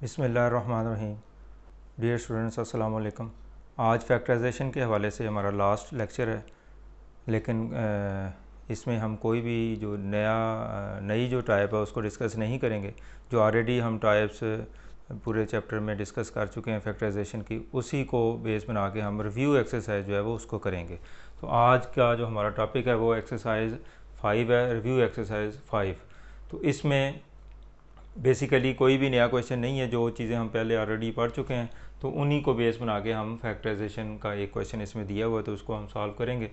बिस्मिल्लाहिर्रहमानिर्रहीम। Dear students, अस्सलाम वालेकुम। आज फैक्टराइजेशन के हवाले से हमारा लास्ट लेक्चर है, लेकिन इसमें हम कोई भी जो नई जो टाइप है उसको डिस्कस नहीं करेंगे। जो ऑलरेडी हम टाइप्स पूरे चैप्टर में डिस्कस कर चुके हैं फैक्टराइजेशन की, उसी को बेस बना के हम रिव्यू एक्सरसाइज जो है वो उसको करेंगे। तो आज का जो हमारा टॉपिक है वो एक्सरसाइज 5 है, रिव्यू एक्सरसाइज 5। तो इसमें बेसिकली कोई भी नया क्वेश्चन नहीं है, जो चीज़ें हम पहले ऑलरेडी पढ़ चुके हैं तो उन्हीं को बेस बना के हम फैक्टराइजेशन का एक क्वेश्चन इसमें दिया हुआ है तो उसको हम सॉल्व करेंगे।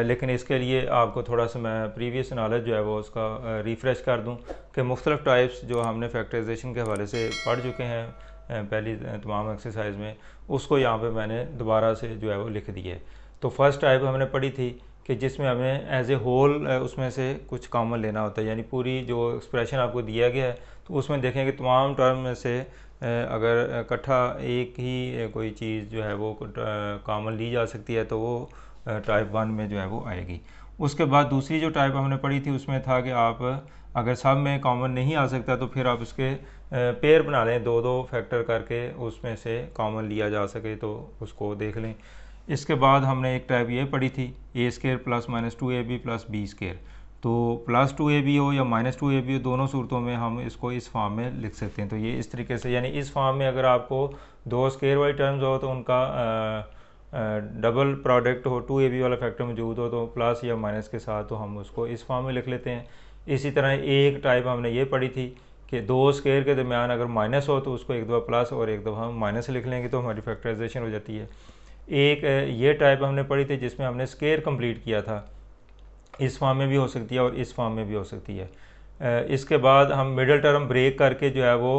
लेकिन इसके लिए आपको थोड़ा सा मैं प्रीवियस नॉलेज जो है वो उसका रिफ़्रेश कर दूं कि मुख्तलिफ़ टाइप्स जो हमने फैक्टराइजेशन के हवाले से पढ़ चुके हैं पहली तमाम एक्सरसाइज में, उसको यहाँ पे मैंने दोबारा से जो है वो लिख दिया है। तो फर्स्ट टाइप हमने पढ़ी थी कि जिसमें हमें एज ए होल उसमें से कुछ कॉमन लेना होता है, यानी पूरी जो एक्सप्रेशन आपको दिया गया है तो उसमें देखें कि तमाम टर्म में से अगर इकट्ठा एक ही कोई चीज़ जो है वो कॉमन ली जा सकती है तो वो टाइप 1 में जो है वो आएगी। उसके बाद दूसरी जो टाइप हमने पढ़ी थी उसमें था कि आप अगर सब में कॉमन नहीं आ सकता तो फिर आप उसके पेयर बना लें, दो दो फैक्टर करके उसमें से कॉमन लिया जा सके तो उसको देख लें। इसके बाद हमने एक टाइप ये पढ़ी थी a square plus minus 2ab plus b square. तो प्लस 2ab हो या माइनस 2ab हो, दोनों सूरतों में हम इसको इस फॉर्म में लिख सकते हैं। तो ये इस तरीके से, यानी इस फॉर्म में अगर आपको दो स्केयर वाली टर्म्स हो तो उनका डबल प्रोडक्ट हो, 2ab वाला फैक्टर मौजूद हो तो प्लस या माइनस के साथ, तो हम उसको इस फॉर्म में लिख लेते हैं। इसी तरह एक टाइप हमने ये पढ़ी थी कि दो स्केयर के दरमियान अगर माइनस हो तो उसको एक दफ़ा प्लस और एक दफ़ा हम माइनस लिख लेंगे तो हमारी फैक्टराइजेशन हो जाती है। एक ये टाइप हमने पढ़ी थी जिसमें हमने स्केयर कंप्लीट किया था, इस फॉर्म में भी हो सकती है और इस फॉर्म में भी हो सकती है। इसके बाद हम मिडल टर्म ब्रेक करके जो है वो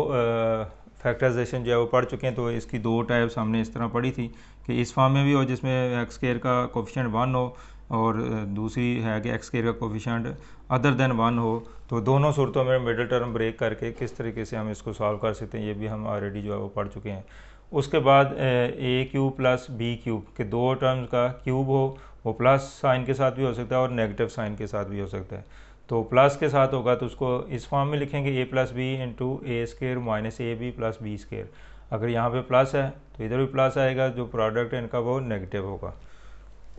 फैक्टराइजेशन जो है वो पढ़ चुके हैं। तो इसकी दो टाइप्स हमने इस तरह पढ़ी थी कि इस फॉर्म में भी हो जिसमें एक्स स्केयर का कोफिशिएंट 1 हो, और दूसरी है कि एक्स स्केयर का कोफिशिएंट अदर देन 1 हो। तो दोनों सूरतों में मिडल टर्म ब्रेक करके किस तरीके से हम इसको सॉल्व कर सकते हैं ये भी हम ऑलरेडी जो है वो पढ़ चुके हैं। उसके बाद ए क्यूब प्लस बी क्यूब के दो टर्म्स का क्यूब हो, वो प्लस साइन के साथ भी हो सकता है और नेगेटिव साइन के साथ भी हो सकता है। तो प्लस के साथ होगा तो उसको इस फॉर्म में लिखेंगे a plus b into a square minus a b plus b square. अगर यहाँ पे प्लस है तो इधर भी प्लस आएगा, जो प्रोडक्ट है इनका वो नेगेटिव होगा।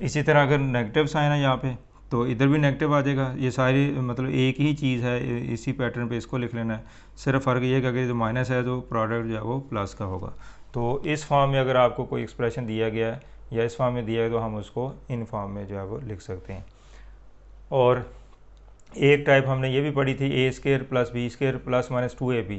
इसी तरह अगर नेगेटिव साइन है यहाँ पे तो इधर भी नेगेटिव आ जाएगा। ये सारी मतलब एक ही चीज़ है, इसी पैटर्न पे इसको लिख लेना है। सिर्फ फ़र्क ये है कि अगर जो माइनस है तो प्रोडक्ट जो है वो प्लस का होगा। तो इस फॉर्म में अगर आपको कोई एक्सप्रेशन दिया गया है या इस फॉर्म में दिया है तो हम उसको इन फॉर्म में जो है वो लिख सकते हैं। और एक टाइप हमने ये भी पढ़ी थी a square plus b square plus minus 2ab,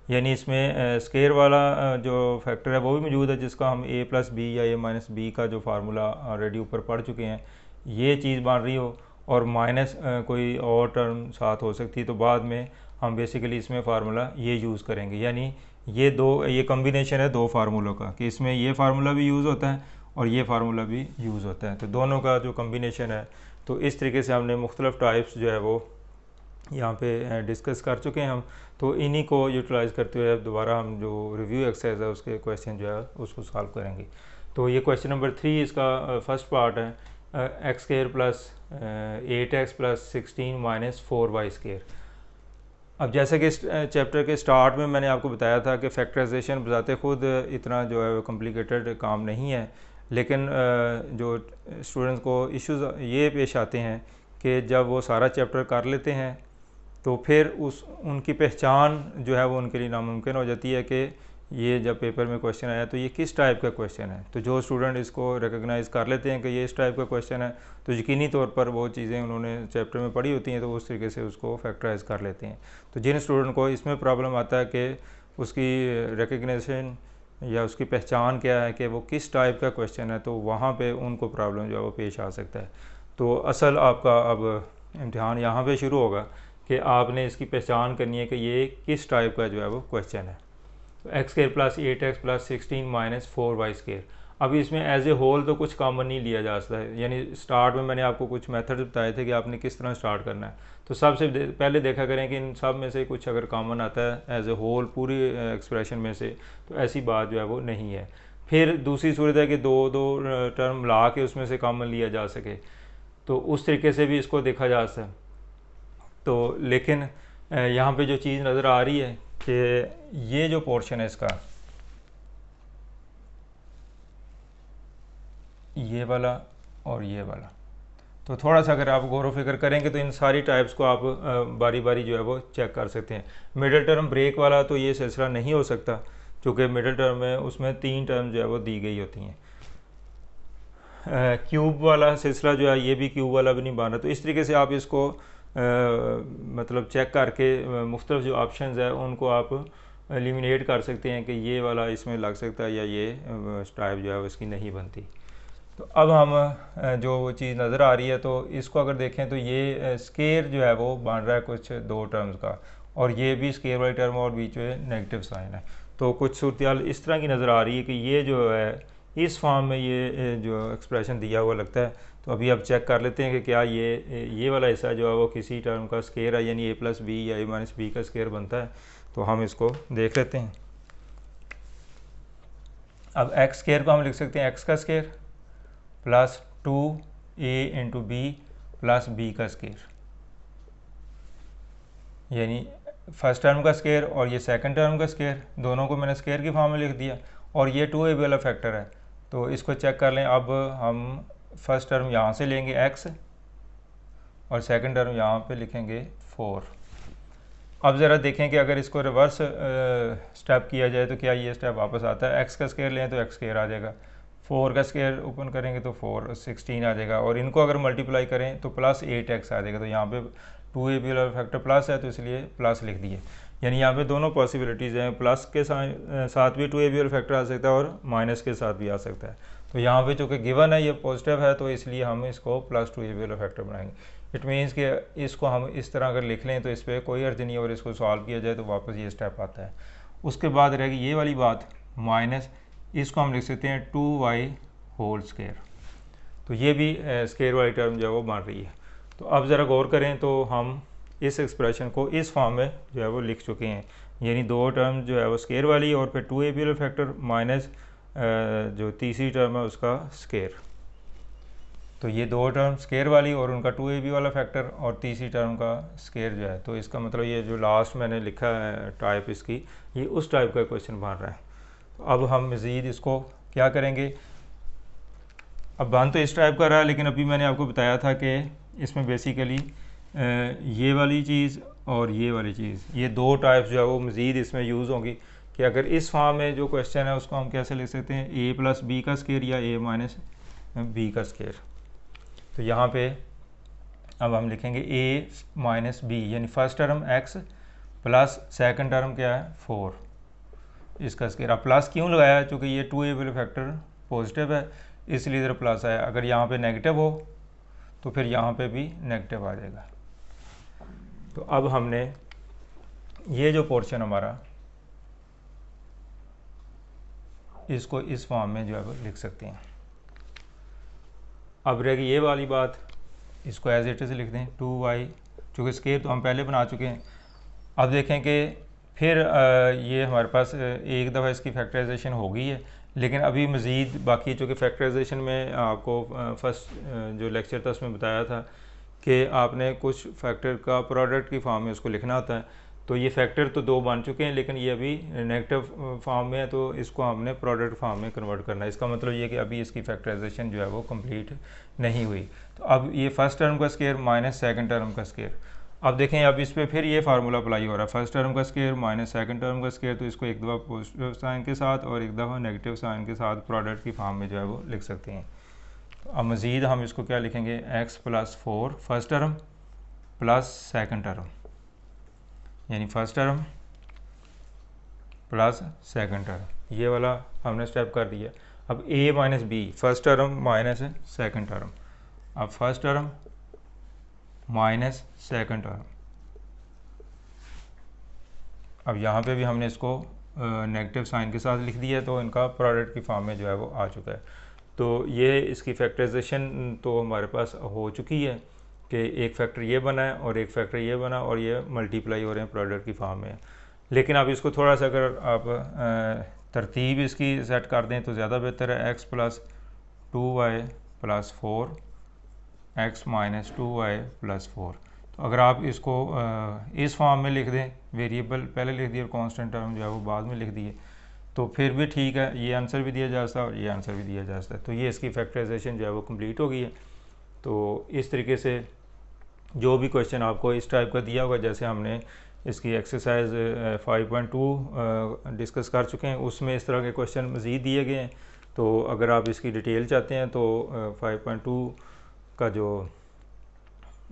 यानी इसमें स्केयर वाला जो फैक्टर है वो भी मौजूद है जिसका हम ए प्लस बी या ए माइनस बी का जो फार्मूला ऑलरेडी ऊपर पढ़ चुके हैं, ये चीज़ बन रही हो और माइनस कोई और टर्म साथ हो सकती है। तो बाद में हम बेसिकली इसमें फार्मूला ये यूज़ करेंगे, यानी ये कम्बिनेशन है दो फार्मूलों का कि इसमें ये फार्मूला भी यूज़ होता है और ये फार्मूला भी यूज़ होता है। तो दोनों का जो कम्बिनेशन है, तो इस तरीके से हमने मुख्तलिफ़ टाइप्स जो है वो यहाँ पे डिस्कस कर चुके हैं हम। तो इन्हीं को यूटिलाइज़ करते हुए दोबारा हम जो रिव्यू एक्सरसाइज है उसके क्वेश्चन जो है उसको सॉल्व करेंगे। तो ये क्वेश्चन नंबर 3 इसका फर्स्ट पार्ट है, x square plus 8x plus 16 minus 4y square. अब जैसे कि इस चैप्टर के स्टार्ट में मैंने आपको बताया था कि फैक्टराइजेशन बजाते खुद इतना जो है कॉम्प्लिकेटेड काम नहीं है, लेकिन जो स्टूडेंट्स को इश्यूज़ ये पेश आते हैं कि जब वो सारा चैप्टर कर लेते हैं तो फिर उनकी पहचान जो है वो उनके लिए नामुमकिन हो जाती है कि ये जब पेपर में क्वेश्चन आया तो ये किस टाइप का क्वेश्चन है। तो जो स्टूडेंट इसको रिकग्नाइज़ कर लेते हैं कि ये इस टाइप का क्वेश्चन है तो यकीनी तौर पर वो चीज़ें उन्होंने चैप्टर में पढ़ी होती हैं तो उस तरीके से उसको फैक्टराइज कर लेते हैं। तो जिन स्टूडेंट को इसमें प्रॉब्लम आता है कि उसकी रिकग्निशन या उसकी पहचान क्या है कि वो किस टाइप का क्वेश्चन है, तो वहाँ पे उनको प्रॉब्लम जो है वो पेश आ सकता है। तो असल आपका अब इम्तिहान यहाँ पे शुरू होगा कि आपने इसकी पहचान करनी है कि ये किस टाइप का जो है वो क्वेश्चन है। तो x square plus 8x plus 16 minus 4y square. अभी इसमें एज ए होल तो कुछ कॉमन नहीं लिया जा सकता है, यानी स्टार्ट में मैंने आपको कुछ मेथड बताए थे कि आपने किस तरह स्टार्ट करना है। तो सबसे पहले देखा करें कि इन सब में से कुछ अगर कॉमन आता है एज ए होल पूरी एक्सप्रेशन में से, तो ऐसी बात जो है वो नहीं है। फिर दूसरी सूरत है कि दो दो टर्म ला के उसमें से कॉमन लिया जा सके, तो उस तरीके से भी इसको देखा जा सकता है। तो लेकिन यहाँ पे जो चीज़ नज़र आ रही है कि ये जो पोर्शन है इसका, ये वाला और ये वाला, तो थोड़ा सा अगर आप गौर व फिक्र करेंगे तो इन सारी टाइप्स को आप बारी बारी जो है वो चेक कर सकते हैं। मिडिल टर्म ब्रेक वाला तो ये सिलसिला नहीं हो सकता, क्योंकि मिडिल टर्म में उसमें 3 टर्म जो है वो दी गई होती हैं। क्यूब वाला सिलसिला जो है ये भी क्यूब वाला भी नहीं बन रहा, तो इस तरीके से आप इसको मतलब चेक करके मुख्तलिफ जो ऑप्शंस है उनको आप एलिमिनेट कर सकते हैं कि ये वाला इसमें लग सकता है या ये टाइप जो है वो इसकी नहीं बनती। तो अब हम जो चीज़ नज़र आ रही है तो इसको अगर देखें तो ये स्केयर जो है वो बन रहा है कुछ 2 टर्म्स का, और ये भी स्केयर वाली टर्म और बीच में नेगेटिव साइन है। तो कुछ सूरत इस तरह की नज़र आ रही है कि ये जो है इस फॉर्म में ये जो एक्सप्रेशन दिया हुआ लगता है। तो अभी आप चेक कर लेते हैं कि क्या ये वाला हिस्सा जो है वो किसी टर्म का स्केयर है, यानी a+b या a-b का स्केयर बनता है। तो हम इसको देख लेते हैं। अब x स्केयर को हम लिख सकते हैं x का square plus 2a into b plus b का स्केयर, यानी फर्स्ट टर्म का स्केयर और ये सेकंड टर्म का स्केयर, दोनों को मैंने स्केयर की फॉर्म में लिख दिया। और ये 2a वाला फैक्टर है, तो इसको चेक कर लें। अब हम फर्स्ट टर्म यहाँ से लेंगे x और सेकंड टर्म यहाँ पे लिखेंगे 4। अब ज़रा देखें कि अगर इसको रिवर्स स्टेप किया जाए तो क्या ये स्टेप वापस आता है। x का स्केयर लें तो x स्केयर आ जाएगा, 4 का स्केयर ओपन करेंगे तो 4 16 आ जाएगा, और इनको अगर मल्टीप्लाई करें तो प्लस 8x आ जाएगा। तो यहाँ पे 2a वाला फैक्टर प्लस है तो इसलिए प्लस लिख दिए, यानी यहाँ पे दोनों पॉसिबिलिटीज़ हैं, प्लस के साथ भी 2a वाला फैक्टर आ सकता है और माइनस के साथ भी आ सकता है। तो यहाँ पे चूँकि गिवन है ये पॉजिटिव है तो इसलिए हम इसको प्लस 2a वाला फैक्टर बनाएंगे। इट मीन्स कि इसको हम इस तरह अगर लिख लें तो इस पर कोई अर्थ नहीं, और इसको सॉल्व किया जाए तो वापस ये स्टेप आता है। उसके बाद रहेगी ये वाली बात माइनस, इसको हम लिख सकते हैं 2y होल स्केयर। तो ये भी स्केयर वाली टर्म जो है वो बन रही है। तो अब ज़रा गौर करें तो हम इस एक्सप्रेशन को इस फॉर्म में जो है वो लिख चुके हैं, यानी 2 टर्म जो है वो स्केयर वाली और फिर 2a वाला फैक्टर माइनस जो तीसरी टर्म है उसका स्केयर। तो ये 2 टर्म स्केयर वाली और उनका 2ab वाला फैक्टर और तीसरी टर्म का स्केयर जो है, तो इसका मतलब ये जो लास्ट मैंने लिखा है टाइप इसकी, ये उस टाइप का क्वेश्चन बन रहा है। तो अब हम मज़ीद इसको क्या करेंगे, अब बन तो इस टाइप का रहा है, लेकिन अभी मैंने आपको बताया था कि इसमें बेसिकली ये वाली चीज़ और ये वाली चीज़, ये 2 टाइप्स जो है वो मज़ीद इसमें यूज़ होंगी कि अगर इस फॉर्म में जो क्वेश्चन है उसको हम कैसे लिख सकते हैं, a+b का स्केयर या a-b का स्केयर। तो यहाँ पे अब हम लिखेंगे a-b, यानी first term x plus second term क्या है 4, इसका स्केयर। अब प्लस क्यों लगाया है, चूँकि ये 2a वाला फैक्टर पॉजिटिव है इसलिए इधर प्लस आया। अगर यहाँ पे नेगेटिव हो तो फिर यहाँ पे भी नेगेटिव आ जाएगा। तो अब हमने ये जो पोर्शन हमारा, इसको इस फॉर्म में जो है वो लिख सकते हैं। अब रहेगी ये वाली बात, इसको एज इट इज़ लिख दें 2y, चूँकि स्केयर तो हम पहले बना चुके हैं। अब देखें कि फिर ये हमारे पास एक दफ़ा इसकी फैक्टराइजेशन हो गई है, लेकिन अभी मज़ीद बाकी, चूँकि फैक्टराइजेशन में आपको फर्स्ट जो लेक्चर था उसमें बताया था कि आपने कुछ फैक्टर का प्रोडक्ट की फॉर्म में उसको लिखना होता है। तो ये फैक्टर तो 2 बन चुके हैं, लेकिन ये अभी नेगेटिव फॉर्म में है, तो इसको हमने प्रोडक्ट फॉर्म में कन्वर्ट करना है। इसका मतलब ये कि अभी इसकी फैक्टराइजेशन जो है वो कंप्लीट नहीं हुई। तो अब ये फर्स्ट टर्म का स्केयर माइनस सेकंड टर्म का स्केयर, अब देखें अब इस पर फिर ये फार्मूला अप्लाई हो रहा है, फर्स्ट टर्म का स्केयर माइनस सेकंड टर्म का स्केयर। तो इसको एक दफ़ा पॉजिटिव साइन के साथ और एक दफ़ा नेगेटिव साइन के साथ प्रोडक्ट की फॉर्म में जो है वो लिख सकते हैं। तो अब मज़ीद हम इसको क्या लिखेंगे, x + 4 first term plus second term, यानी first term plus second term, ये वाला हमने स्टेप कर दिया। अब a - b, first term minus second term, अब first term minus second term. अब यहाँ पे भी हमने इसको नेगेटिव साइन के साथ लिख दिया, तो इनका प्रोडक्ट की फॉर्म में जो है वो आ चुका है। तो ये इसकी फैक्टराइजेशन तो हमारे पास हो चुकी है कि एक फैक्टर ये बना है और एक फैक्टर ये बना और ये मल्टीप्लाई हो रहे हैं प्रोडक्ट की फॉर्म में। लेकिन अब इसको थोड़ा सा अगर आप तरतीब इसकी सेट कर दें तो ज़्यादा बेहतर है। x + 2y + 4, x - 2y + 4, तो अगर आप इसको इस फॉर्म में लिख दें, वेरिएबल पहले लिख दिए और कांस्टेंट टर्म जो है वो बाद में लिख दिए, तो फिर भी ठीक है, ये आंसर भी दिया जा सकता है और ये आंसर भी दिया जा सकता है। तो ये इसकी फैक्टराइजेशन जो है वो कंप्लीट हो गई है। तो इस तरीके से जो भी क्वेश्चन आपको इस टाइप का दिया होगा, जैसे हमने इसकी एक्सरसाइज 5.2 डिस्कस कर चुके हैं, उसमें इस तरह के क्वेश्चन मज़ीद दिए गए हैं। तो अगर आप इसकी डिटेल चाहते हैं तो 5.2 का जो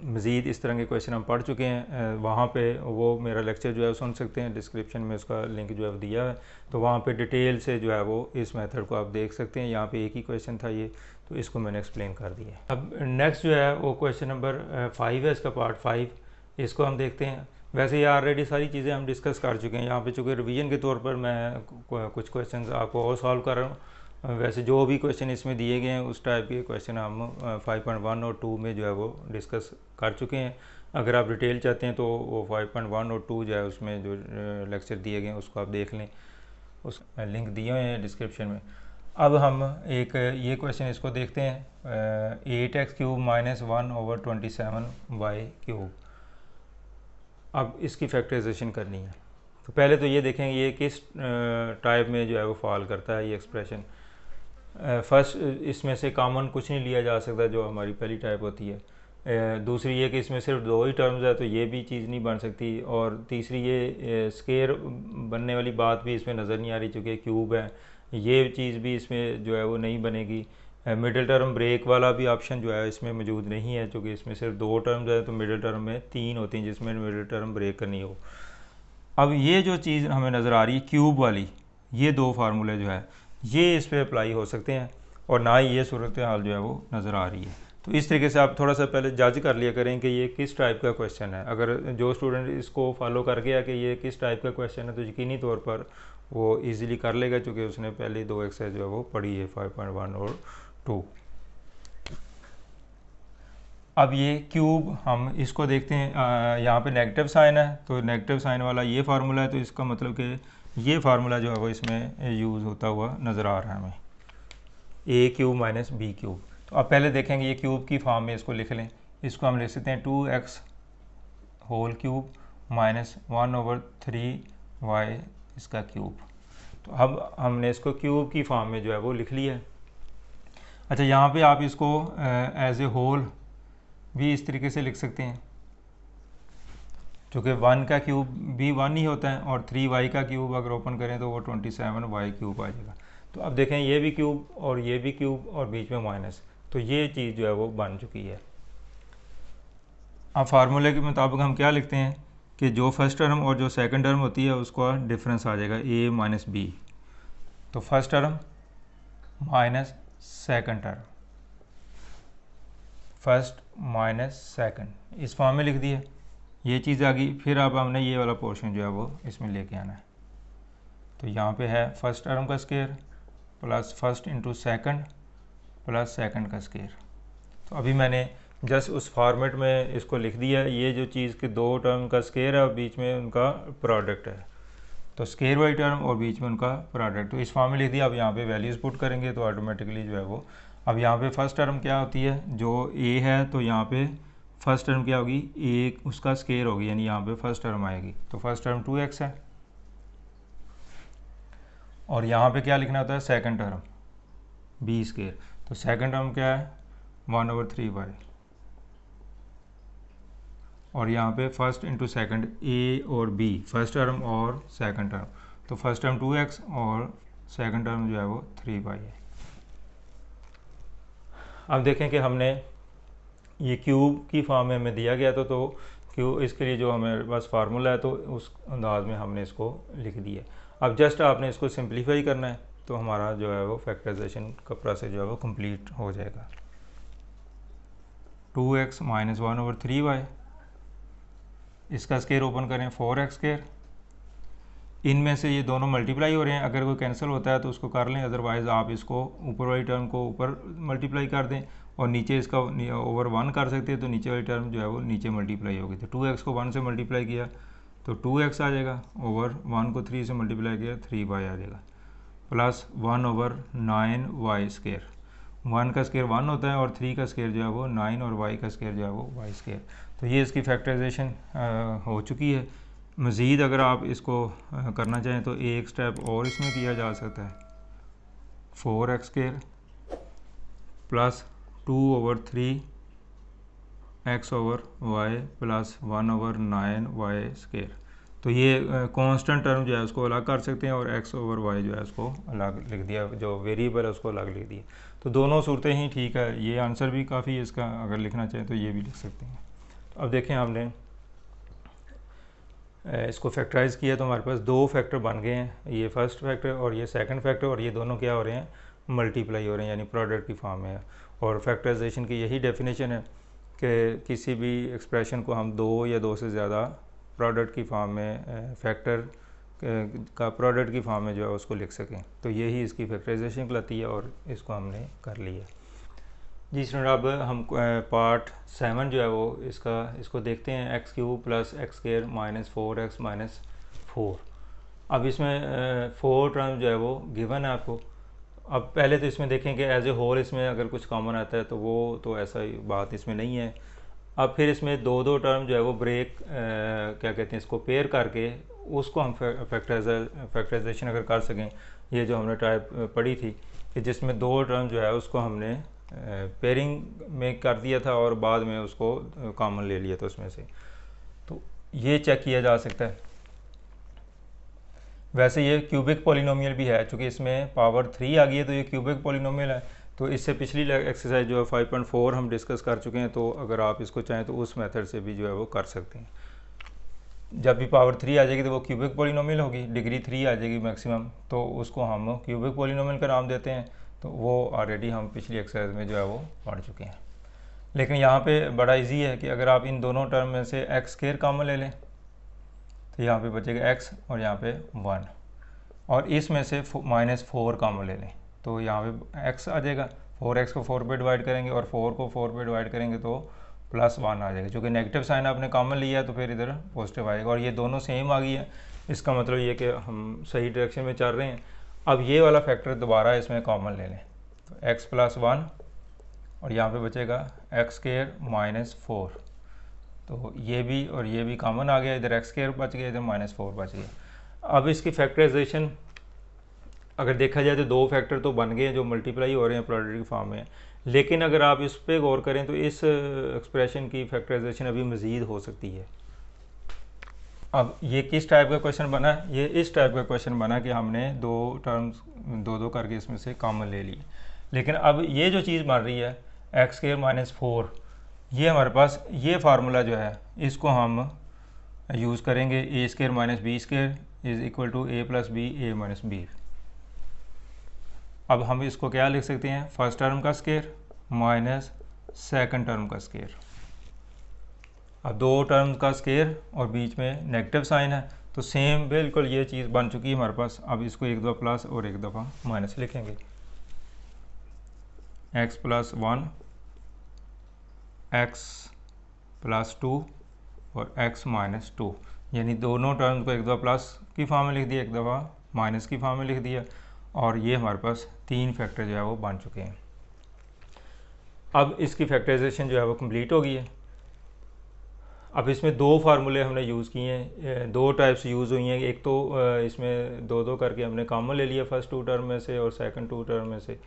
मज़ीद इस तरह के क्वेश्चन हम पढ़ चुके हैं, वहाँ पे वो मेरा लेक्चर जो है सुन सकते हैं, डिस्क्रिप्शन में उसका लिंक जो है दिया है। तो वहाँ पे डिटेल से जो है वो इस मेथड को आप देख सकते हैं। यहाँ पे एक ही क्वेश्चन था ये, तो इसको मैंने एक्सप्लेन कर दिया। अब नेक्स्ट जो है वो क्वेश्चन नंबर 5 है, इसका पार्ट 5, इसको हम देखते हैं। वैसे ये ऑलरेडी सारी चीज़ें हम डिस्कस कर चुके हैं। यहाँ पे चूँकि रिवीजन के तौर पर मैं कुछ क्वेश्चन आपको और सॉल्व कर रहा हूँ। वैसे जो भी क्वेश्चन इसमें दिए गए हैं उस टाइप के क्वेश्चन हम 5.1 और 2 में जो है वो डिस्कस कर चुके हैं। अगर आप डिटेल चाहते हैं तो वो 5.1 और 2 जो है उसमें जो लेक्चर दिए गए हैं उसको आप देख लें, उस लिंक दिए हुए हैं डिस्क्रिप्शन में। अब हम एक ये क्वेश्चन इसको देखते हैं, 8x³ - 1/27y³। अब इसकी फैक्टराइजेशन करनी है। तो पहले तो ये देखेंगे ये किस टाइप में जो है वो फॉल करता है ये एक्सप्रेशन। फर्स्ट, इसमें से कॉमन कुछ नहीं लिया जा सकता जो हमारी पहली टाइप होती है। दूसरी ये कि इसमें सिर्फ दो ही टर्म्स है, तो ये भी चीज़ नहीं बन सकती। और तीसरी ये स्केयर बनने वाली बात भी इसमें नज़र नहीं आ रही, चूँकि क्यूब है, ये चीज़ भी इसमें जो है वो नहीं बनेगी। मिडिल टर्म ब्रेक वाला भी ऑप्शन जो है इसमें मौजूद नहीं है, क्योंकि इसमें सिर्फ दो टर्म्स है, तो मिडिल टर्म में 3 होती हैं जिसमें मिडिल टर्म ब्रेक करनी हो। अब ये जो चीज़ हमें नज़र आ रही है क्यूब वाली, ये दो फार्मूले जो है ये इस पर अप्लाई हो सकते हैं, और ना ही ये सूरत हाल जो है वो नज़र आ रही है। तो इस तरीके से आप थोड़ा सा पहले जज कर लिया करें कि ये किस टाइप का क्वेश्चन है। अगर जो स्टूडेंट इसको फॉलो कर गया कि ये किस टाइप का क्वेश्चन है, तो यकीनी तौर पर वो इजीली कर लेगा, क्योंकि उसने पहले दो एक्सरसाइज जो है वो पढ़ी है 5.1 और 2। अब ये क्यूब हम इसको देखते हैं, यहाँ पे नेगेटिव साइन है, तो नेगेटिव साइन वाला ये फार्मूला है, तो इसका मतलब कि ये फार्मूला जो है वो इसमें यूज़ होता हुआ नज़र आ रहा है हमें, a³ - b³। तो अब पहले देखेंगे ये क्यूब की फॉर्म में इसको लिख लें। इसको हम लिख सकते हैं 2x³ - 1/3y इसका क्यूब। तो अब हमने इसको क्यूब की फॉर्म में जो है वो लिख लिया है। अच्छा, यहाँ पे आप इसको एज ए होल भी इस तरीके से लिख सकते हैं, क्योंकि 1 का क्यूब भी 1 ही होता है, और 3y का क्यूब अगर ओपन करें तो वो 27y³ आ जाएगा। तो अब देखें ये भी क्यूब और ये भी क्यूब और बीच में माइनस, तो ये चीज़ जो है वो बन चुकी है। अब फार्मूले के मुताबिक हम क्या लिखते हैं कि जो फर्स्ट टर्म और जो सेकंड टर्म होती है उसका डिफरेंस आ जाएगा a - b। तो first term minus second term, first minus second, इस फॉर्म में लिख दिया, ये चीज़ आ गई। फिर अब हमने ये वाला पोर्शन जो है वो इसमें लेके आना है। तो यहाँ पे है फर्स्ट टर्म का square plus first into second plus second का स्केयर। तो अभी मैंने जस्ट उस फॉर्मेट में इसको लिख दिया। ये जो चीज़ के दो टर्म का स्केयर है और बीच में उनका प्रोडक्ट है, तो स्केयर वाली टर्म और बीच में उनका प्रोडक्ट, तो इस फॉर्म में लिख दिया। अब यहाँ पे वैल्यूज़ पुट करेंगे तो ऑटोमेटिकली जो है वो, अब यहाँ पे फर्स्ट टर्म क्या होती है, जो a है, तो यहाँ पे फर्स्ट टर्म क्या होगी, a उसका स्केयर होगी, यानी यहाँ पे फर्स्ट टर्म आएगी। तो फर्स्ट टर्म 2x है, और यहाँ पे क्या लिखना होता है, सेकंड टर्म b स्केयर। तो सेकंड टर्म क्या है, 1/3y, और यहाँ पे फर्स्ट इंटू सेकंड a और b, फर्स्ट टर्म और सेकंड टर्म। तो फर्स्ट टर्म 2x और सेकंड टर्म जो है वो 3y है। अब देखें कि हमने ये क्यूब की फॉर्म में हमें दिया गया तो क्यूब, इसके लिए जो हमारे पास फार्मूला है तो उस अंदाज में हमने इसको लिख दिया। अब जस्ट आपने इसको सिंप्लीफाई करना है, तो हमारा जो है वो फैक्टराइजेशन का प्रोसेस जो है वो कंप्लीट हो जाएगा। 2x - 1/3y, इसका स्केयर ओपन करें 4x स्केयर, इनमें से ये दोनों मल्टीप्लाई हो रहे हैं, अगर कोई कैंसिल होता है तो उसको कर लें, अदरवाइज़ आप इसको ऊपर वाली टर्म को ऊपर मल्टीप्लाई कर दें और नीचे इसका ओवर 1 कर सकते हैं, तो नीचे वाली टर्म जो है वो नीचे मल्टीप्लाई होगी। तो 2x को 1 से मल्टीप्लाई किया तो 2x आ जाएगा, ओवर 1 को 3 से मल्टीप्लाई किया 3y आ जाएगा, प्लस 1/9y स्केयर। 1 का स्केयर 1 होता है और 3 का स्केयर जो है वो 9 और y का स्केयर जो है वो y स्केयर। तो ये इसकी फैक्टराइजेशन हो चुकी है। मज़ीद अगर आप इसको करना चाहें तो एक स्टेप और इसमें किया जा सकता है। 4x² plus 2/3 x/y plus 1/9y²। तो ये कांस्टेंट टर्म जो है उसको अलग कर सकते हैं और x/y जो है उसको अलग लिख दिया, जो वेरिएबल है उसको अलग लिख दिया। तो दोनों सूरतें ही ठीक है। ये आंसर भी काफ़ी है इसका, अगर लिखना चाहें तो ये भी लिख सकते हैं। तो अब देखें, हमने इसको फैक्टराइज़ किया तो हमारे पास दो फैक्टर बन गए हैं, ये फर्स्ट फैक्टर और ये सेकंड फैक्टर, और ये दोनों क्या हो रहे हैं, मल्टीप्लाई हो रहे हैं, यानी प्रोडक्ट की फॉर्म में है। और फैक्टराइजेशन की यही डेफिनेशन है कि किसी भी एक्सप्रेशन को हम दो या दो से ज़्यादा प्रोडक्ट की फॉर्म में, फैक्टर का प्रोडक्ट की फॉर्म में जो है उसको लिख सकें। तो यही इसकी फैक्टराइजेशन कहलाती है और इसको हमने कर लिया। जी स्टूडेंट, अब हम पार्ट 7 जो है वो इसको देखते हैं। x³ plus x² minus 4x minus 4। अब इसमें 4 टर्म जो है वो गिवन है आपको। अब पहले तो इसमें देखें कि एज ए होल इसमें अगर कुछ कॉमन आता है तो वो तो ऐसा ही बात इसमें नहीं है। अब फिर इसमें दो टर्म जो है वो ब्रेक क्या कहते हैं, इसको पेयर करके उसको हम फैक्टराइजेशन अगर कर सकें, ये जो हमने टाइप पढ़ी थी कि जिसमें दो टर्म जो है उसको हमने पेयरिंग में कर दिया था और बाद में उसको कॉमन ले लिया था उसमें से, तो ये चेक किया जा सकता है। वैसे ये क्यूबिक पॉलिनोमियल भी है, चूँकि इसमें पावर 3 आ गई है तो ये क्यूबिक पॉलिनोमियल है। तो इससे पिछली एक्सरसाइज जो है 5.4 हम डिस्कस कर चुके हैं, तो अगर आप इसको चाहें तो उस मेथड से भी जो है वो कर सकते हैं। जब भी पावर 3 आ जाएगी तो वो क्यूबिक पॉलिनोमियल होगी, डिग्री 3 आ जाएगी मैक्सिमम, तो उसको हम क्यूबिक पॉलिनोमियल का नाम देते हैं। तो वो ऑलरेडी हम पिछली एक्सरसाइज में जो है वो पढ़ चुके हैं। लेकिन यहाँ पे बड़ा इजी है कि अगर आप इन दोनों टर्म में से x² कॉमन ले लें तो यहाँ पे बचेगा x और यहाँ पे 1, और इसमें से -4 कॉमन ले लें तो यहाँ पे x आ जाएगा। 4x को 4 पे डिवाइड करेंगे और 4 को 4 पे डिवाइड करेंगे तो +1 आ जाएगा। चूँकि नेगेटिव साइन आपने कॉमन लिया है तो फिर इधर पॉजिटिव आएगा, और ये दोनों सेम आ गई है। इसका मतलब ये कि हम सही डायरेक्शन में चल रहे हैं। अब ये वाला फैक्टर दोबारा इसमें कॉमन ले लें तो x + 1 और यहाँ पे बचेगा x² - 4। तो ये भी और ये भी कॉमन आ गया, इधर x² बच गया, इधर -4 बच गया। अब इसकी फैक्टराइजेशन अगर देखा जाए तो दो फैक्टर तो बन गए हैं जो मल्टीप्लाई हो रहे हैं प्रोडक्ट की फॉर्म में। लेकिन अगर आप इस पर गौर करें तो इस एक्सप्रेशन की फैक्टराइजेशन अभी मज़ीद हो सकती है। अब ये किस टाइप का क्वेश्चन बना? ये इस टाइप का क्वेश्चन बना कि हमने दो टर्म्स दो करके इसमें से कॉमन ले लिए। लेकिन अब ये जो चीज़ बन रही है x² - 4, ये हमारे पास ये फार्मूला जो है इसको हम यूज़ करेंगे, a² - b² = a + b a - b। अब हम इसको क्या लिख सकते हैं, फर्स्ट टर्म का स्क्वायर माइनस सेकंड टर्म का स्क्वायर। अब दो टर्म का स्क्वायर और बीच में नेगेटिव साइन है तो सेम बिल्कुल ये चीज़ बन चुकी है हमारे पास। अब इसको एक दफ़ा प्लस और एक दफ़ा माइनस लिखेंगे, x + 1 x + 2 और x - 2, यानी दोनों टर्म्स को एक दफ़ा प्लस की फॉर्म में लिख दिया, एक दफ़ा माइनस की फॉर्म में लिख दिया, और ये हमारे पास तीन फैक्टर जो है वो बन चुके हैं। अब इसकी फैक्टराइजेशन जो है वो कंप्लीट हो गई है। अब इसमें दो फार्मूले हमने यूज़ किए हैं, दो टाइप्स यूज़ हुई हैं। एक तो इसमें दो करके हमने कॉमन ले लिया फर्स्ट टू टर्म में से और सेकंड टू टर्म में से,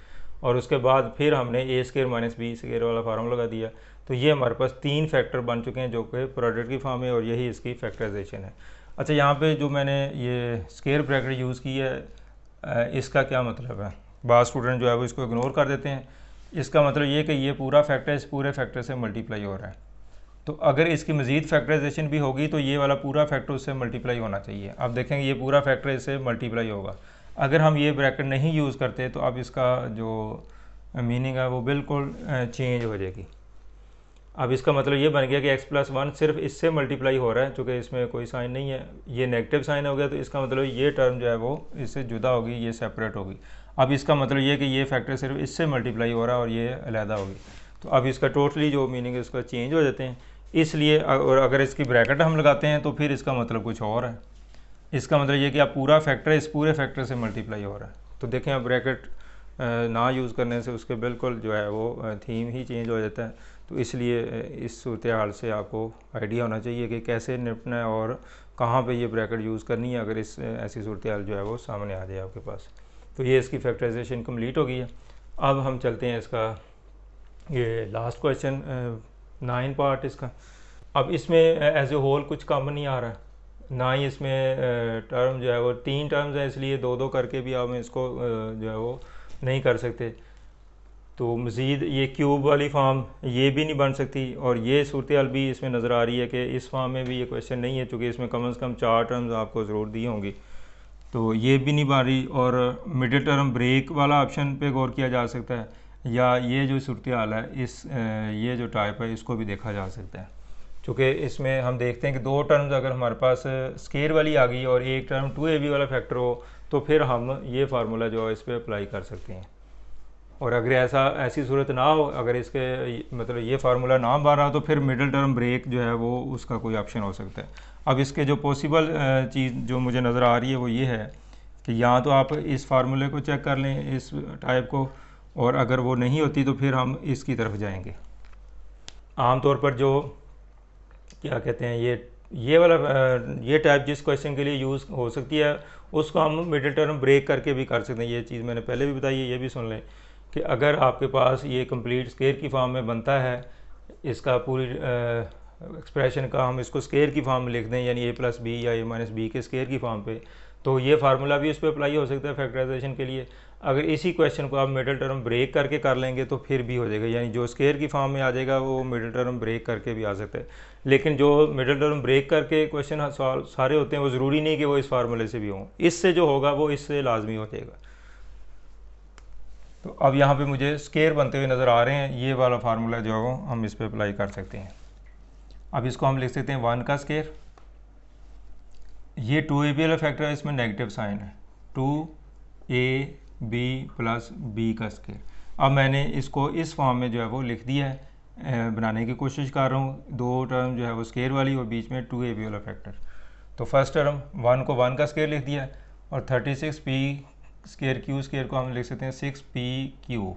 और उसके बाद फिर हमने a² - b² वाला फार्मूला लगा दिया। तो ये हमारे पास तीन फैक्टर बन चुके हैं जो कि प्रोडक्ट की फॉर्म है, और यही इसकी फैक्टराइजेशन है। अच्छा, यहाँ पे जो मैंने ये स्क्वायर ब्रैकेट यूज़ की है, इसका क्या मतलब है? बाज़ स्टूडेंट जो है वो इसको इग्नोर कर देते हैं। इसका मतलब ये कि ये पूरा फैक्टर इस पूरे फैक्टर से मल्टीप्लाई हो रहा है, तो अगर इसकी मज़ीद फैक्टराइजेशन भी होगी तो ये वाला पूरा फैक्टर उससे मल्टीप्लाई होना चाहिए। अब देखेंगे ये पूरा फैक्टर इससे मल्टीप्लाई होगा। अगर हम ये ब्रैकेट नहीं यूज़ करते तो अब इसका जो मीनिंग है वो बिल्कुल चेंज हो जाएगी। अब इसका मतलब ये बन गया कि x + 1 सिर्फ इससे मल्टीप्लाई हो रहा है, चूँकि इसमें कोई साइन नहीं है, ये नेगेटिव साइन हो गया, तो इसका मतलब ये टर्म जो है वो इससे जुदा होगी, ये सेपरेट होगी। अब इसका मतलब ये कि ये फैक्टर सिर्फ इससे मल्टीप्लाई हो रहा है और ये अलहदा होगी। तो अब इसका टोटली जो मीनिंग है उसका चेंज हो जाते हैं। इसलिए और अगर इसकी ब्रैकेट हम लगाते हैं तो फिर इसका मतलब कुछ और है। इसका मतलब ये कि अब पूरा फैक्टर इस पूरे फैक्टर से मल्टीप्लाई हो रहा है। तो देखें, अब ब्रैकेट ना यूज़ करने से उसके बिल्कुल जो है वो थीम ही चेंज हो जाता है। तो इसलिए इस सूरत हाल से आपको आइडिया होना चाहिए कि कैसे निपटना है और कहाँ पे ये ब्रैकेट यूज़ करनी है अगर इस ऐसी सूरत हाल जो है वो सामने आ जाए आपके पास। तो ये इसकी फैक्टराइजेशन कंप्लीट हो गई है। अब हम चलते हैं इसका ये लास्ट क्वेश्चन 9 पार्ट इसका। अब इसमें एज ए होल कुछ कम नहीं आ रहा, ना ही इसमें टर्म जो है वो 3 टर्म्स हैं, इसलिए 2-2 करके भी हम इसको जो है वो नहीं कर सकते। तो मज़ीद ये क्यूब वाली फार्म ये भी नहीं बन सकती, और ये सूरत हाल भी इसमें नज़र आ रही है कि इस फार्म में भी ये क्वेश्चन नहीं है, चूँकि इसमें कम से कम 4 टर्म्स आपको ज़रूर दी होंगी, तो ये भी नहीं बन रही। और मिडिल टर्म ब्रेक वाला ऑप्शन पे गौर किया जा सकता है, या ये जो सूरत हाल है इस ये जो टाइप है इसको भी देखा जा सकता है। चूँकि इसमें हम देखते हैं कि 2 टर्म्स अगर हमारे पास स्केयर वाली आ गई और एक टर्म 2ab वाला फैक्टर हो, तो फिर हम ये फार्मूला जो है इस पर अप्लाई कर सकते हैं। और अगर ऐसी सूरत ना हो, अगर इसके मतलब ये फार्मूला ना बन रहा, तो फिर मिडिल टर्म ब्रेक जो है वो उसका कोई ऑप्शन हो सकता है। अब इसके जो पॉसिबल चीज़ जो मुझे नज़र आ रही है वो ये है कि या तो आप इस फार्मूले को चेक कर लें, इस टाइप को, और अगर वो नहीं होती तो फिर हम इसकी तरफ जाएंगे। आमतौर पर जो क्या कहते हैं ये वाला ये टाइप जिस क्वेश्चन के लिए यूज़ हो सकती है उसको हम मिडिल टर्म ब्रेक करके भी कर सकते हैं। ये चीज़ मैंने पहले भी बताई है, ये भी सुन लें कि अगर आपके पास ये कंप्लीट स्केयर की फॉर्म में बनता है, इसका पूरी एक्सप्रेशन का हम इसको स्केयर की फॉर्म में लिख दें, यानी a+b या a-b के स्केयर की फॉर्म पे, तो ये फार्मूला भी उस पर अप्लाई हो सकता है फैक्टराइजेशन के लिए। अगर इसी क्वेश्चन को आप मिडिल टर्म ब्रेक करके कर लेंगे तो फिर भी हो जाएगा, यानी जो स्केयर की फॉर्म में आ जाएगा वो मिडिल टर्म ब्रेक करके भी आ सकता है। लेकिन जो मिडिल टर्म ब्रेक करके क्वेश्चन सारे होते हैं वो ज़रूरी नहीं कि वो इस फार्मूले से भी हों, इससे जो होगा वो इससे लाजमी हो जाएगा। तो अब यहाँ पे मुझे स्केयर बनते हुए नज़र आ रहे हैं, ये वाला फार्मूला जो है वो हम इस पर अप्लाई कर सकते हैं। अब इसको हम लिख सकते हैं 1 का स्केयर, ये 2ab वाला फैक्टर है, इसमें नेगेटिव साइन है, 2ab + b का स्केयर। अब मैंने इसको इस फॉर्म में जो है वो लिख दिया है, बनाने की कोशिश कर रहा हूँ। 2 टर्म जो है वो स्केयर वाली और बीच में 2ab वाला फैक्टर। तो फर्स्ट टर्म 1 को 1 का स्केयर लिख दिया, और 36p स्केयर क्यू स्केयर को हम लिख सकते हैं 6pq।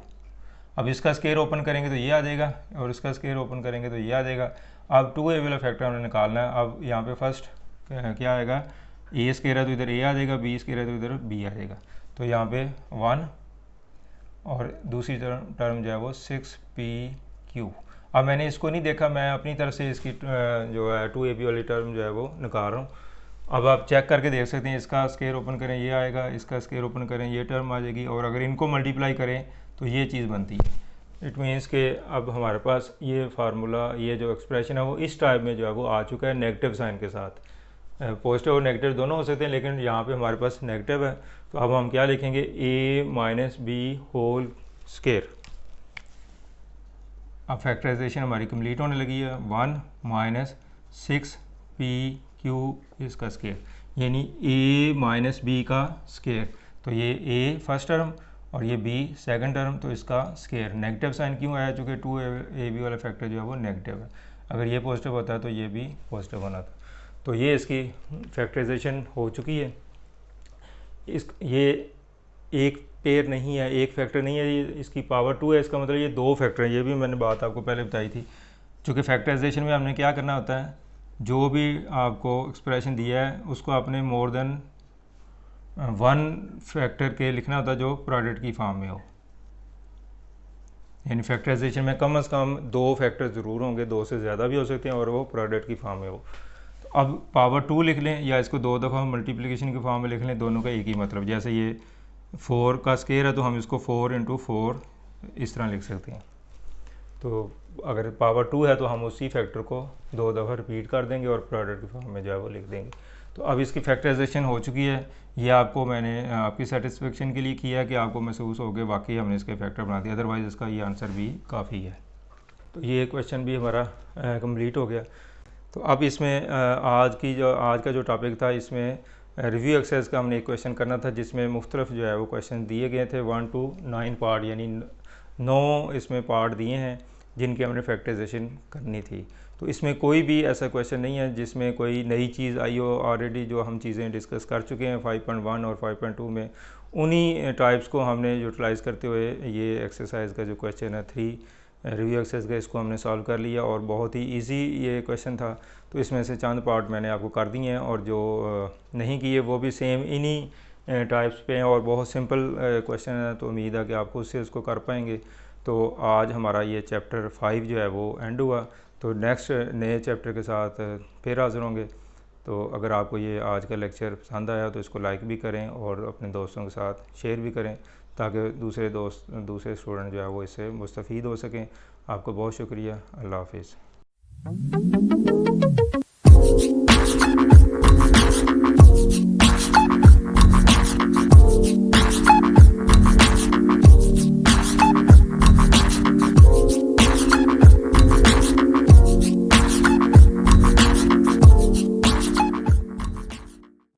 अब इसका स्केयर ओपन करेंगे तो ये आ जाएगा, और इसका स्केयर ओपन करेंगे तो ये आ जाएगा। अब 2ab वाला फैक्टर हमने निकालना है। अब यहाँ पे फर्स्ट क्या आएगा, a स्केयर है तो इधर a आ जाएगा, b स्केयर है तो इधर b आ जाएगा, तो यहाँ पे 1, और दूसरी टर्म जो है वो 6pq। अब मैंने इसको नहीं देखा, मैं अपनी तरफ से इसकी जो है 2ab वाली टर्म जो है वो निकाल रहा हूँ। अब आप चेक करके देख सकते हैं, इसका स्केयर ओपन करें ये आएगा, इसका स्केयर ओपन करें ये टर्म आ जाएगी, और अगर इनको मल्टीप्लाई करें तो ये चीज़ बनती है। इट मीन्स के अब हमारे पास ये फार्मूला, ये जो एक्सप्रेशन है वो इस टाइप में जो है वो आ चुका है नेगेटिव साइन के साथ। पॉजिटिव और नेगेटिव दोनों हो सकते हैं, लेकिन यहाँ पे हमारे पास नेगेटिव है, तो अब हम क्या लिखेंगे, a - b होल स्केयर। अब फैक्टराइजेशन हमारी कंप्लीट होने लगी है। 1 - 6pq इसका स्केयर, यानी a - b का स्केयर। तो ये a फर्स्ट टर्म और ये b सेकंड टर्म, तो इसका स्केयर नेगेटिव साइन क्यों आया, चूँकि 2ab वाला फैक्टर जो है वो नेगेटिव है। अगर ये पॉजिटिव होता है तो ये भी पॉजिटिव होना था। तो ये इसकी फैक्टराइजेशन हो चुकी है। ये एक पेयर नहीं है, एक फैक्टर नहीं है, ये इसकी पावर 2 है, इसका मतलब ये 2 फैक्टर है। ये भी मैंने बात आपको पहले बताई थी। चूँकि फैक्टराइजेशन में हमने क्या करना होता है, जो भी आपको एक्सप्रेशन दिया है उसको आपने मोर देन 1 फैक्टर के लिखना होता है जो प्रोडक्ट की फॉर्म में हो। यानी फैक्टराइजेशन में कम से कम 2 फैक्टर ज़रूर होंगे, 2 से ज़्यादा भी हो सकते हैं, और वो प्रोडक्ट की फॉर्म में हो। तो अब पावर 2 लिख लें, या इसको 2 दफ़ा मल्टीप्लिकेशन की फॉर्म में लिख लें, दोनों का एक ही मतलब। जैसे ये 4 का स्केयर है तो हम इसको 4 × 4 इस तरह लिख सकते हैं। तो अगर पावर 2 है तो हम उसी फैक्टर को 2 दफ़ा रिपीट कर देंगे और प्रोडक्ट की फॉर्म में जो है वो लिख देंगे। तो अब इसकी फैक्टराइजेशन हो चुकी है। ये आपको मैंने आपकी सेटिस्फेक्शन के लिए किया कि आपको महसूस हो गया वाकई हमने इसके फैक्टर बना दिया, अदरवाइज़ इसका ये आंसर भी काफ़ी है। तो ये क्वेश्चन भी हमारा कंप्लीट हो गया। तो अब इसमें आज का जो टॉपिक था, इसमें रिव्यू एक्सरसाइज का हमने एक क्वेश्चन करना था, जिसमें मुख्तलिफ जो है वो क्वेश्चन दिए गए थे 1 to 9 पार्ट, यानी 9 इसमें पार्ट दिए हैं जिनकी हमने फैक्टराइजेशन करनी थी। तो इसमें कोई भी ऐसा क्वेश्चन नहीं है जिसमें कोई नई चीज़ आई हो। ऑलरेडी जो हम चीज़ें डिस्कस कर चुके हैं 5.1 और 5.2 में, उन्हीं टाइप्स को हमने यूटिलाइज़ करते हुए ये एक्सरसाइज का जो क्वेश्चन है 3 रिव्यू एक्सरसाइज का, इसको हमने सॉल्व कर लिया और बहुत ही इजी ये क्वेश्चन था। तो इसमें से चंद पार्ट मैंने आपको कर दिए हैं और जो नहीं किए वो भी सेम इन्हीं टाइप्स पे हैं और बहुत सिंपल क्वेश्चन है, तो उम्मीद है कि आप खुद से उसको कर पाएंगे। तो आज हमारा ये चैप्टर 5 जो है वो एंड हुआ। तो नेक्स्ट नए चैप्टर के साथ फिर हाज़िर होंगे। तो अगर आपको ये आज का लेक्चर पसंद आया तो इसको लाइक भी करें और अपने दोस्तों के साथ शेयर भी करें, ताकि दूसरे स्टूडेंट जो है वो इससे मुस्तफ़ीद हो सकें। आपको बहुत शुक्रिया। अल्लाह हाफिज़।